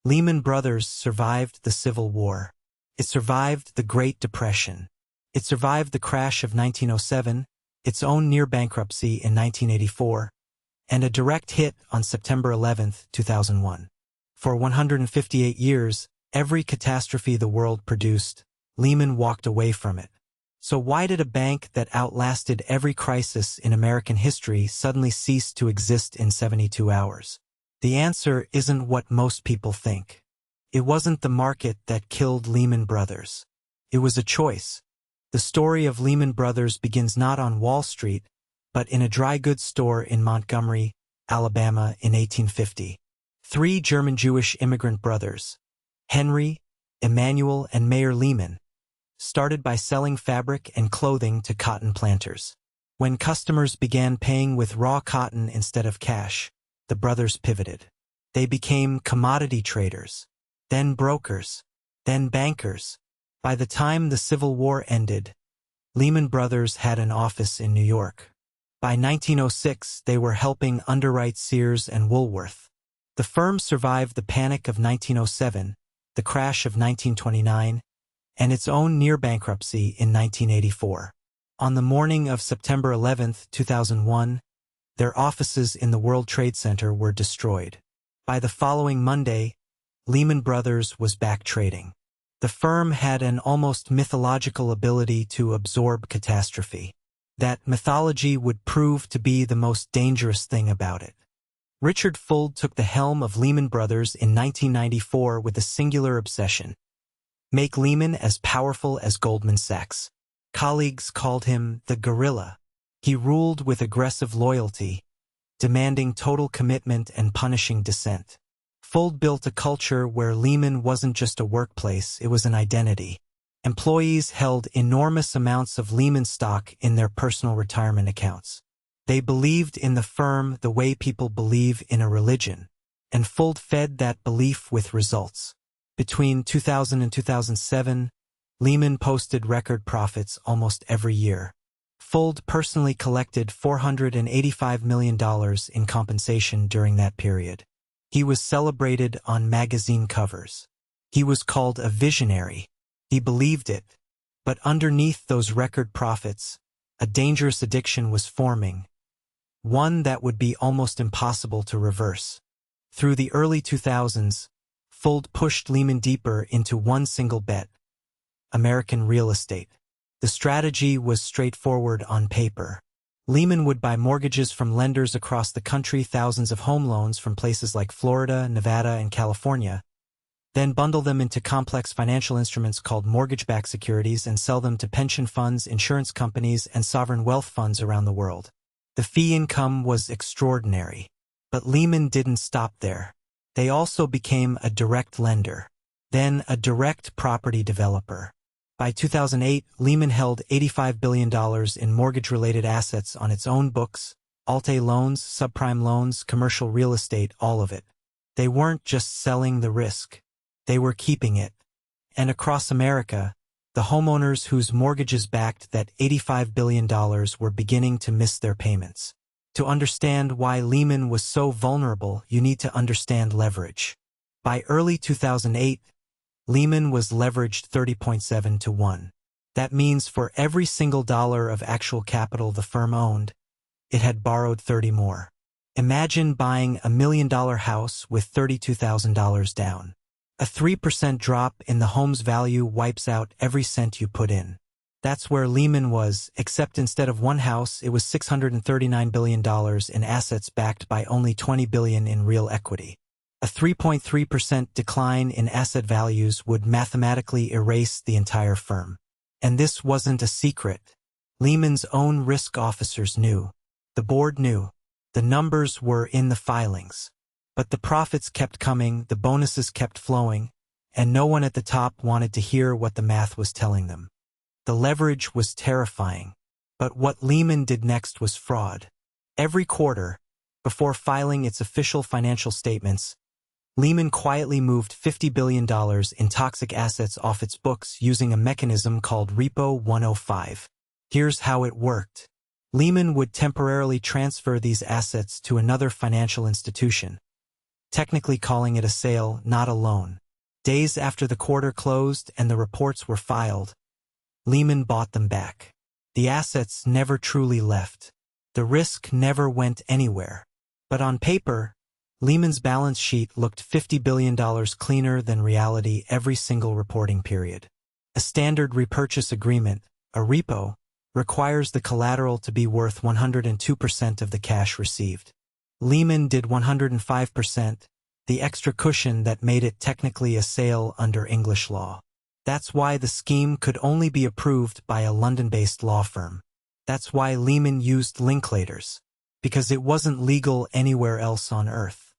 Lehman Brothers survived the Civil War. It survived the Great Depression. It survived the crash of 1907, its own near bankruptcy in 1984, and a direct hit on September 11, 2001. For 158 years, every catastrophe the world produced, Lehman walked away from it. So why did a bank that outlasted every crisis in American history suddenly cease to exist in 72 hours? The answer isn't what most people think. It wasn't the market that killed Lehman Brothers. It was a choice. The story of Lehman Brothers begins not on Wall Street, but in a dry goods store in Montgomery, Alabama in 1850. Three German-Jewish immigrant brothers, Henry, Emanuel, and Mayer Lehman, started by selling fabric and clothing to cotton planters. When customers began paying with raw cotton instead of cash, the brothers pivoted. They became commodity traders, then brokers, then bankers. By the time the Civil War ended, Lehman Brothers had an office in New York. By 1906, they were helping underwrite Sears and Woolworth. The firm survived the panic of 1907, the crash of 1929, and its own near bankruptcy in 1984. On the morning of September 11, 2001, their offices in the World Trade Center were destroyed. By the following Monday, Lehman Brothers was back trading. The firm had an almost mythological ability to absorb catastrophe. That mythology would prove to be the most dangerous thing about it. Richard Fuld took the helm of Lehman Brothers in 1994 with a singular obsession: make Lehman as powerful as Goldman Sachs. Colleagues called him the gorilla. He ruled with aggressive loyalty, demanding total commitment and punishing dissent. Fuld built a culture where Lehman wasn't just a workplace, it was an identity. Employees held enormous amounts of Lehman stock in their personal retirement accounts. They believed in the firm the way people believe in a religion, and Fuld fed that belief with results. Between 2000 and 2007, Lehman posted record profits almost every year. Fuld personally collected $485 million in compensation during that period. He was celebrated on magazine covers. He was called a visionary. He believed it. But underneath those record profits, a dangerous addiction was forming, one that would be almost impossible to reverse. Through the early 2000s, Fuld pushed Lehman deeper into one single bet: American real estate. The strategy was straightforward on paper. Lehman would buy mortgages from lenders across the country, thousands of home loans from places like Florida, Nevada, and California, then bundle them into complex financial instruments called mortgage-backed securities and sell them to pension funds, insurance companies, and sovereign wealth funds around the world. The fee income was extraordinary. But Lehman didn't stop there. They also became a direct lender, then a direct property developer. By 2008, Lehman held $85 billion in mortgage-related assets on its own books: Alt-A loans, subprime loans, commercial real estate, all of it. They weren't just selling the risk. They were keeping it. And across America, the homeowners whose mortgages backed that $85 billion were beginning to miss their payments. To understand why Lehman was so vulnerable, you need to understand leverage. By early 2008, Lehman was leveraged 30.7 to 1. That means for every single dollar of actual capital the firm owned, it had borrowed 30 more. Imagine buying $1 million house with $32,000 down. A 3% drop in the home's value wipes out every cent you put in. That's where Lehman was, except instead of one house, it was $639 billion in assets backed by only $20 billion in real equity. A 3.3% decline in asset values would mathematically erase the entire firm. And this wasn't a secret. Lehman's own risk officers knew. The board knew. The numbers were in the filings. But the profits kept coming, the bonuses kept flowing, and no one at the top wanted to hear what the math was telling them. The leverage was terrifying. But what Lehman did next was fraud. Every quarter, before filing its official financial statements, Lehman quietly moved $50 billion in toxic assets off its books using a mechanism called Repo 105. Here's how it worked. Lehman would temporarily transfer these assets to another financial institution, technically calling it a sale, not a loan. Days after the quarter closed and the reports were filed, Lehman bought them back. The assets never truly left. The risk never went anywhere. But on paper, Lehman's balance sheet looked $50 billion cleaner than reality every single reporting period. A standard repurchase agreement, a repo, requires the collateral to be worth 102% of the cash received. Lehman did 105%, the extra cushion that made it technically a sale under English law. That's why the scheme could only be approved by a London-based law firm. That's why Lehman used Linklaters, because it wasn't legal anywhere else on Earth.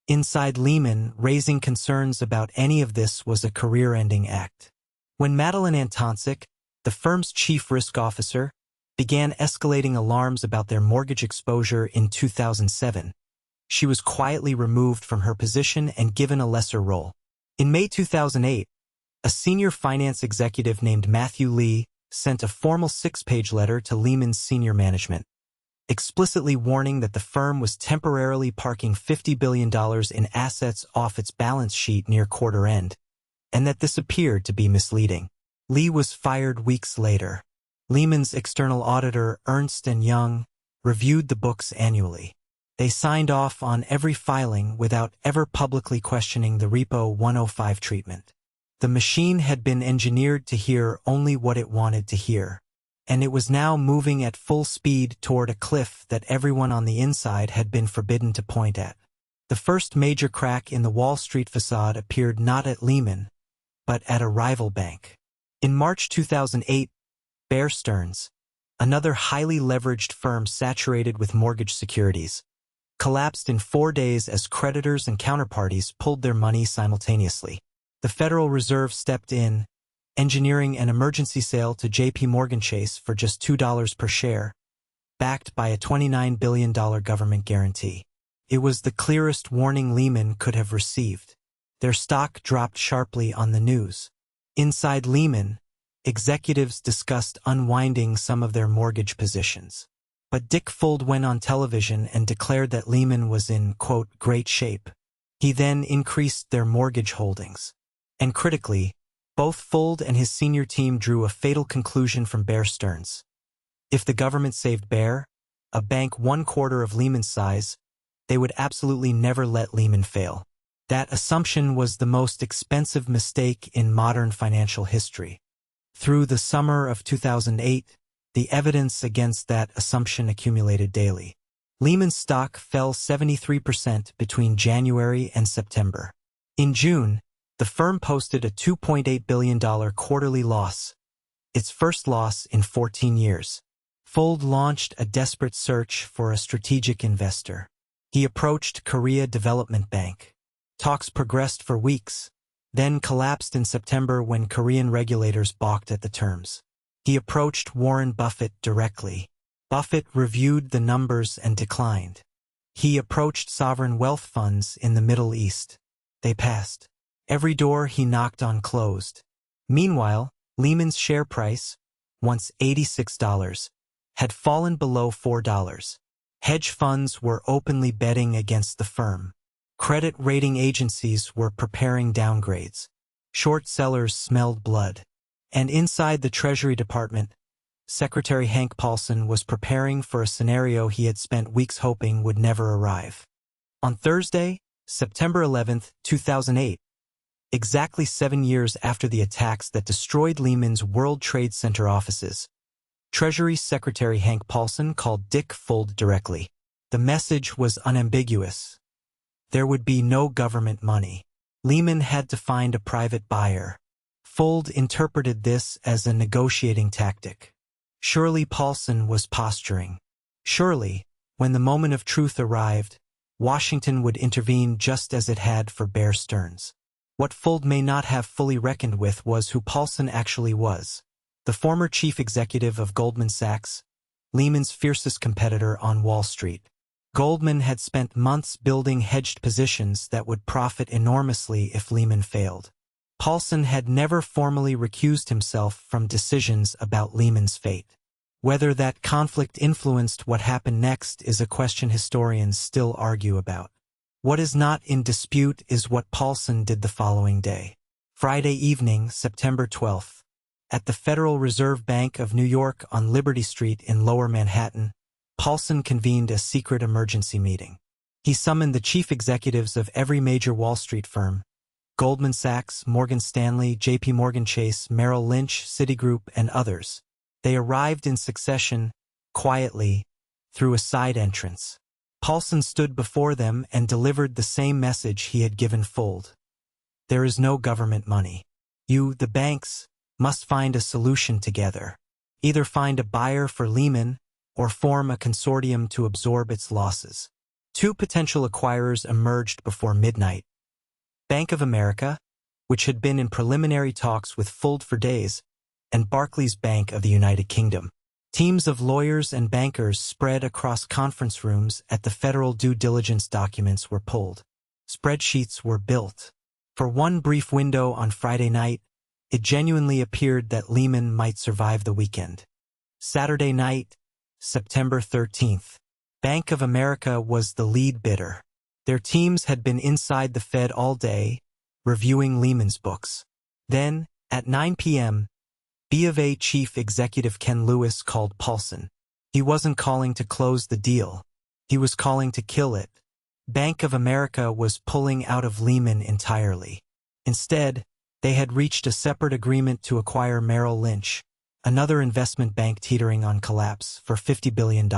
Inside Lehman, raising concerns about any of this was a career-ending act. When Madeleine Antonczyk, the firm's chief risk officer, began escalating alarms about their mortgage exposure in 2007, she was quietly removed from her position and given a lesser role. In May 2008, a senior finance executive named Matthew Lee sent a formal 6-page letter to Lehman's senior management, explicitly warning that the firm was temporarily parking $50 billion in assets off its balance sheet near quarter end, and that this appeared to be misleading. Lee was fired weeks later. Lehman's external auditor, Ernst & Young, reviewed the books annually. They signed off on every filing without ever publicly questioning the Repo 105 treatment. The machine had been engineered to hear only what it wanted to hear, and it was now moving at full speed toward a cliff that everyone on the inside had been forbidden to point at. The first major crack in the Wall Street facade appeared not at Lehman, but at a rival bank. In March 2008, Bear Stearns, another highly leveraged firm saturated with mortgage securities, collapsed in 4 days as creditors and counterparties pulled their money simultaneously. The Federal Reserve stepped in, engineering an emergency sale to J.P. Morgan Chase for just $2 per share, backed by a $29 billion government guarantee. It was the clearest warning Lehman could have received. Their stock dropped sharply on the news. Inside Lehman, executives discussed unwinding some of their mortgage positions. But Dick Fuld went on television and declared that Lehman was in, quote, great shape. He then increased their mortgage holdings. And critically, both Fuld and his senior team drew a fatal conclusion from Bear Stearns. If the government saved Bear, a bank 1/4 of Lehman's size, they would absolutely never let Lehman fail. That assumption was the most expensive mistake in modern financial history. Through the summer of 2008, the evidence against that assumption accumulated daily. Lehman's stock fell 73% between January and September. In June, the firm posted a $2.8 billion quarterly loss, its first loss in 14 years. Fuld launched a desperate search for a strategic investor. He approached Korea Development Bank. Talks progressed for weeks, then collapsed in September when Korean regulators balked at the terms. He approached Warren Buffett directly. Buffett reviewed the numbers and declined. He approached sovereign wealth funds in the Middle East. They passed. Every door he knocked on closed. Meanwhile, Lehman's share price, once $86, had fallen below $4. Hedge funds were openly betting against the firm. Credit rating agencies were preparing downgrades. Short sellers smelled blood. And inside the Treasury Department, Secretary Hank Paulson was preparing for a scenario he had spent weeks hoping would never arrive. On Thursday, September 11, 2008, exactly 7 years after the attacks that destroyed Lehman's World Trade Center offices, Treasury Secretary Hank Paulson called Dick Fuld directly. The message was unambiguous. There would be no government money. Lehman had to find a private buyer. Fuld interpreted this as a negotiating tactic. Surely Paulson was posturing. Surely, when the moment of truth arrived, Washington would intervene just as it had for Bear Stearns. What Fuld may not have fully reckoned with was who Paulson actually was. The former chief executive of Goldman Sachs, Lehman's fiercest competitor on Wall Street. Goldman had spent months building hedged positions that would profit enormously if Lehman failed. Paulson had never formally recused himself from decisions about Lehman's fate. Whether that conflict influenced what happened next is a question historians still argue about. What is not in dispute is what Paulson did the following day. Friday evening, September 12th. At the Federal Reserve Bank of New York on Liberty Street in Lower Manhattan, Paulson convened a secret emergency meeting. He summoned the chief executives of every major Wall Street firm, Goldman Sachs, Morgan Stanley, J.P. Morgan Chase, Merrill Lynch, Citigroup, and others. They arrived in succession, quietly, through a side entrance. Paulson stood before them and delivered the same message he had given Fuld. There is no government money. You, the banks, must find a solution together. Either find a buyer for Lehman or form a consortium to absorb its losses. Two potential acquirers emerged before midnight. Bank of America, which had been in preliminary talks with Fuld for days, and Barclays Bank of the United Kingdom. Teams of lawyers and bankers spread across conference rooms at the federal due diligence documents were pulled. Spreadsheets were built. For one brief window on Friday night, it genuinely appeared that Lehman might survive the weekend. Saturday night, September 13th. Bank of America was the lead bidder. Their teams had been inside the Fed all day, reviewing Lehman's books. Then, at 9 p.m., B of A Chief Executive Ken Lewis called Paulson. He wasn't calling to close the deal. He was calling to kill it. Bank of America was pulling out of Lehman entirely. Instead, they had reached a separate agreement to acquire Merrill Lynch, another investment bank teetering on collapse, for $50 billion.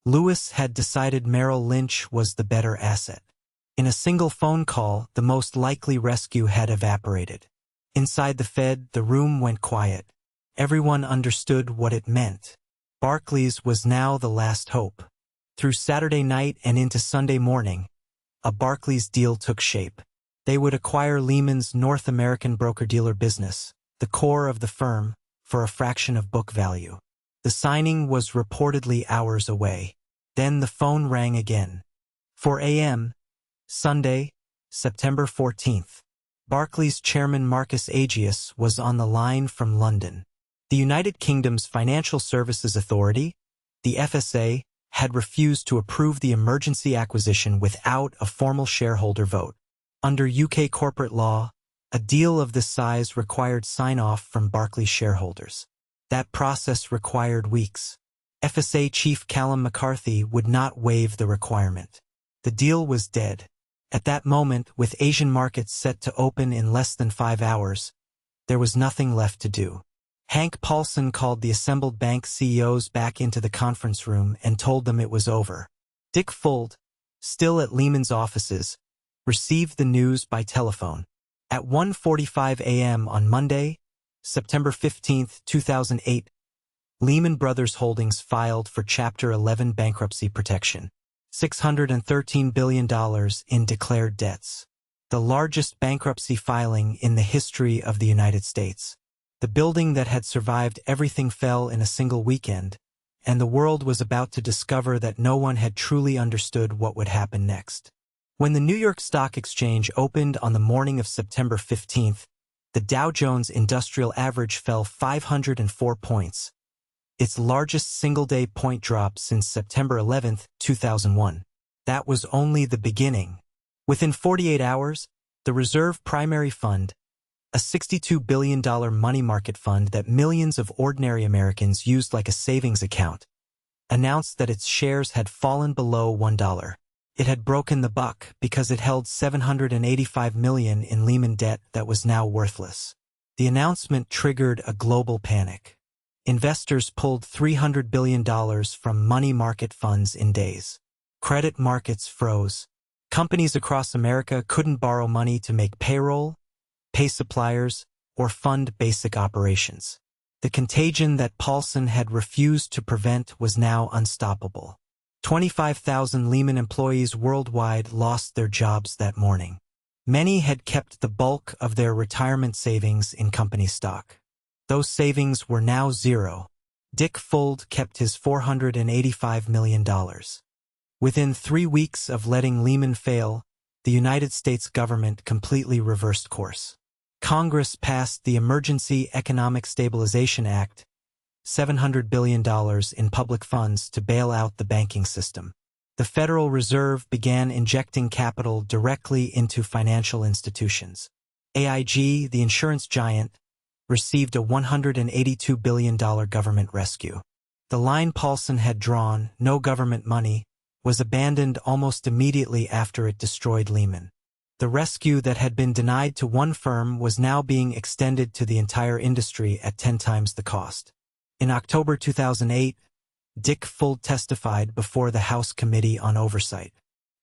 Lewis had decided Merrill Lynch was the better asset. In a single phone call, the most likely rescue had evaporated. Inside the Fed, the room went quiet. Everyone understood what it meant. Barclays was now the last hope. Through Saturday night and into Sunday morning, a Barclays deal took shape. They would acquire Lehman's North American broker-dealer business, the core of the firm, for a fraction of book value. The signing was reportedly hours away. Then the phone rang again. 4 a.m., Sunday, September 14th. Barclays chairman Marcus Agius was on the line from London. The United Kingdom's Financial Services Authority, the FSA, had refused to approve the emergency acquisition without a formal shareholder vote. Under UK corporate law, a deal of this size required sign-off from Barclays shareholders. That process required weeks. FSA Chief Callum McCarthy would not waive the requirement. The deal was dead. At that moment, with Asian markets set to open in less than 5 hours, there was nothing left to do. Hank Paulson called the assembled bank CEOs back into the conference room and told them it was over. Dick Fuld, still at Lehman's offices, received the news by telephone. At 1:45 a.m. on Monday, September 15, 2008, Lehman Brothers Holdings filed for Chapter 11 bankruptcy protection. $613 billion in declared debts. The largest bankruptcy filing in the history of the United States. The building that had survived everything fell in a single weekend, and the world was about to discover that no one had truly understood what would happen next. When the New York Stock Exchange opened on the morning of September 15th, the Dow Jones Industrial Average fell 504 points, its largest single-day point drop since September 11, 2001. That was only the beginning. Within 48 hours, the Reserve Primary Fund, a $62 billion money market fund that millions of ordinary Americans used like a savings account, announced that its shares had fallen below $1. It had broken the buck because it held $785 million in Lehman debt that was now worthless. The announcement triggered a global panic. Investors pulled $300 billion from money market funds in days. Credit markets froze. Companies across America couldn't borrow money to make payroll, pay suppliers, or fund basic operations. The contagion that Paulson had refused to prevent was now unstoppable. 25,000 Lehman employees worldwide lost their jobs that morning. Many had kept the bulk of their retirement savings in company stock. Those savings were now zero. Dick Fuld kept his $485 million. Within 3 weeks of letting Lehman fail, the United States government completely reversed course. Congress passed the Emergency Economic Stabilization Act, $700 billion in public funds to bail out the banking system. The Federal Reserve began injecting capital directly into financial institutions. AIG, the insurance giant, received a $182 billion government rescue. The line Paulson had drawn, no government money, was abandoned almost immediately after it destroyed Lehman. The rescue that had been denied to one firm was now being extended to the entire industry at 10 times the cost. In October 2008, Dick Fuld testified before the House Committee on Oversight.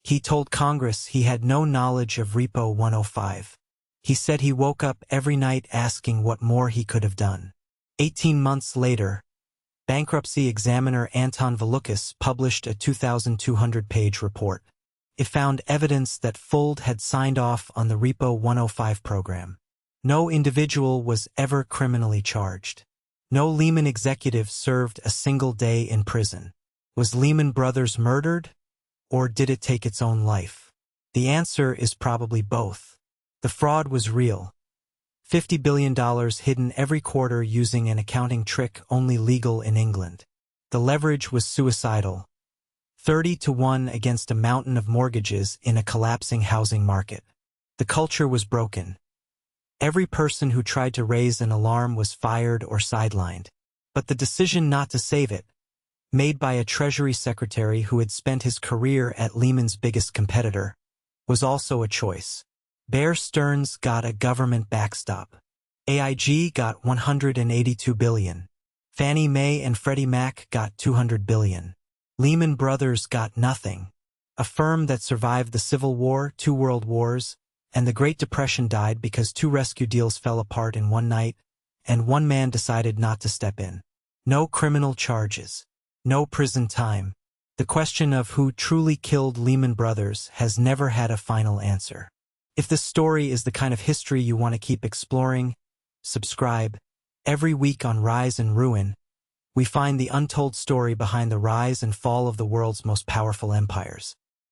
He told Congress he had no knowledge of Repo 105. He said he woke up every night asking what more he could have done. 18 months later, bankruptcy examiner Anton Valukas published a 2,200-page report. It found evidence that Fuld had signed off on the Repo 105 program. No individual was ever criminally charged. No Lehman executive served a single day in prison. Was Lehman Brothers murdered, or did it take its own life? The answer is probably both. The fraud was real. $50 billion hidden every quarter using an accounting trick only legal in England. The leverage was suicidal. 30-1 against a mountain of mortgages in a collapsing housing market. The culture was broken. Every person who tried to raise an alarm was fired or sidelined. But the decision not to save it, made by a Treasury Secretary who had spent his career at Lehman's biggest competitor, was also a choice. Bear Stearns got a government backstop. AIG got $182 billion. Fannie Mae and Freddie Mac got $200 billion. Lehman Brothers got nothing. A firm that survived the Civil War, 2 World Wars, and the Great Depression died because 2 rescue deals fell apart in one night, and one man decided not to step in. No criminal charges. No prison time. The question of who truly killed Lehman Brothers has never had a final answer. If this story is the kind of history you want to keep exploring, subscribe. Every week on Rise and Ruin, we find the untold story behind the rise and fall of the world's most powerful empires.